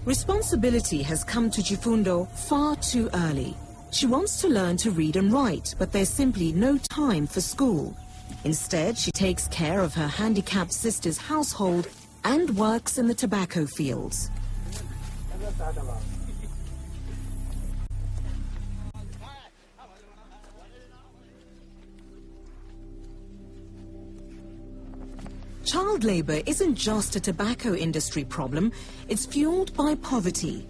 Responsibility has come to Chifundo far too early. She wants to learn to read and write, but there's simply no time for school. Instead, she takes care of her handicapped sister's household and works in the tobacco fields. Child labour isn't just a tobacco industry problem, it's fueled by poverty.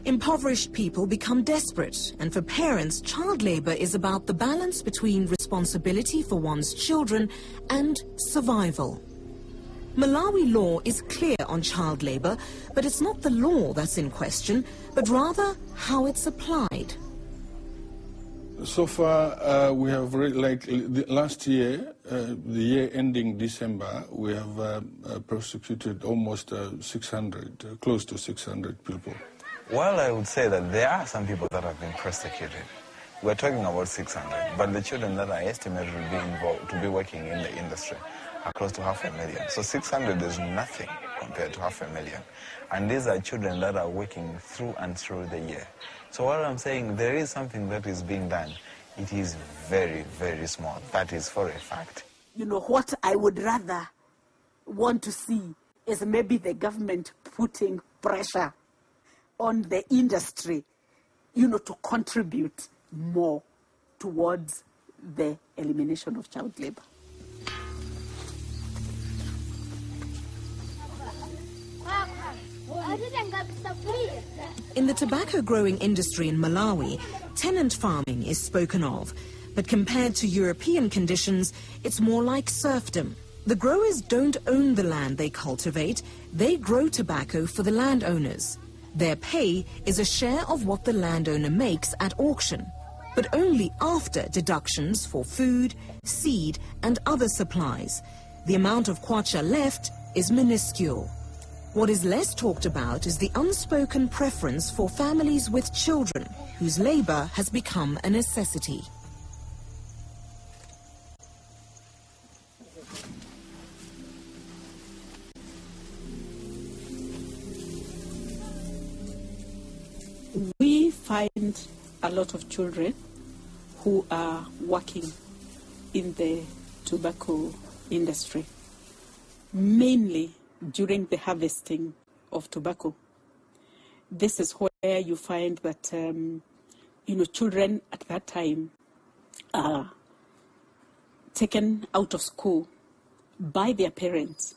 Impoverished people become desperate, and for parents, child labour is about the balance between responsibility for one's children and survival. Malawi law is clear on child labour, but it's not the law that's in question, but rather how it's applied. So far, we have, last year, the year ending December, we have prosecuted almost 600, close to 600 people. Well, I would say that there are some people that have been prosecuted. We're talking about 600, but the children that are estimated to be working in the industry are close to 500,000. So 600 is nothing compared to 500,000. And these are children that are working through and through the year. So what I'm saying, there is something that is being done. It is very, very small. That is for a fact. You know, what I would rather want to see is maybe the government putting pressure on the industry, you know, to contribute more towards the elimination of child labor. In the tobacco growing industry in Malawi, tenant farming is spoken of, but compared to European conditions, it's more like serfdom. The growers don't own the land they cultivate, they grow tobacco for the landowners. Their pay is a share of what the landowner makes at auction, but only after deductions for food, seed and other supplies. The amount of kwacha left is minuscule. What is less talked about is the unspoken preference for families with children, whose labor has become a necessity. We find a lot of children who are working in the tobacco industry, mainly during the harvesting of tobacco. This is where you find that, you know, children at that time are taken out of school by their parents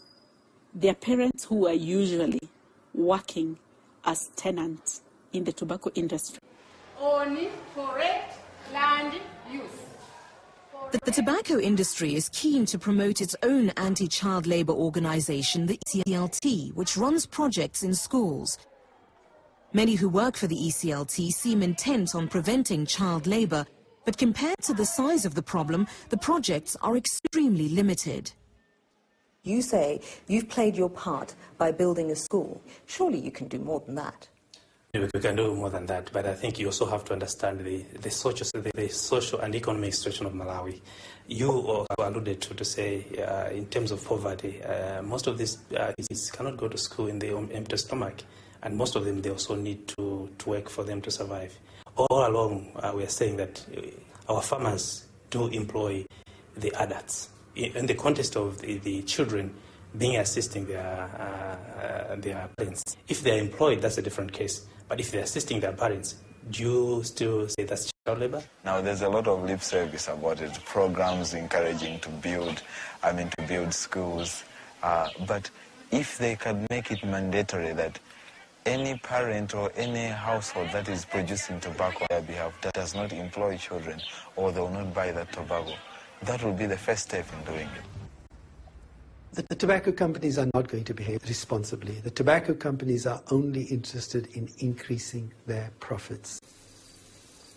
who are usually working as tenants in the tobacco industry. Only correct land use. The tobacco industry is keen to promote its own anti-child labour organisation, the ECLT, which runs projects in schools. Many who work for the ECLT seem intent on preventing child labour, but compared to the size of the problem, the projects are extremely limited. You say you've played your part by building a school. Surely you can do more than that. We can do more than that, but I think you also have to understand the social and economic situation of Malawi. You alluded to say, in terms of poverty, most of these kids cannot go to school in their empty stomach, and most of them, they also need to work for them to survive. All along, we are saying that our farmers do employ the adults. In the context of the children being assisting their parents. If they're employed, that's a different case. But if they're assisting their parents, do you still say that's child labor? Now, there's a lot of lip service about it, programs encouraging to build schools. But if they can make it mandatory that any parent or any household that is producing tobacco on their behalf that does not employ children, or they will not buy that tobacco, that will be the first step in doing it. The tobacco companies are not going to behave responsibly. The tobacco companies are only interested in increasing their profits.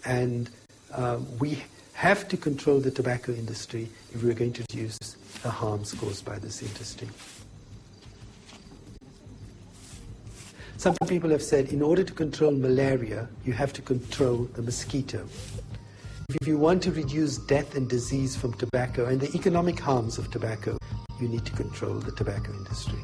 And we have to control the tobacco industry if we're going to reduce the harms caused by this industry. Some people have said in order to control malaria, you have to control the mosquito. If you want to reduce death and disease from tobacco and the economic harms of tobacco, you need to control the tobacco industry.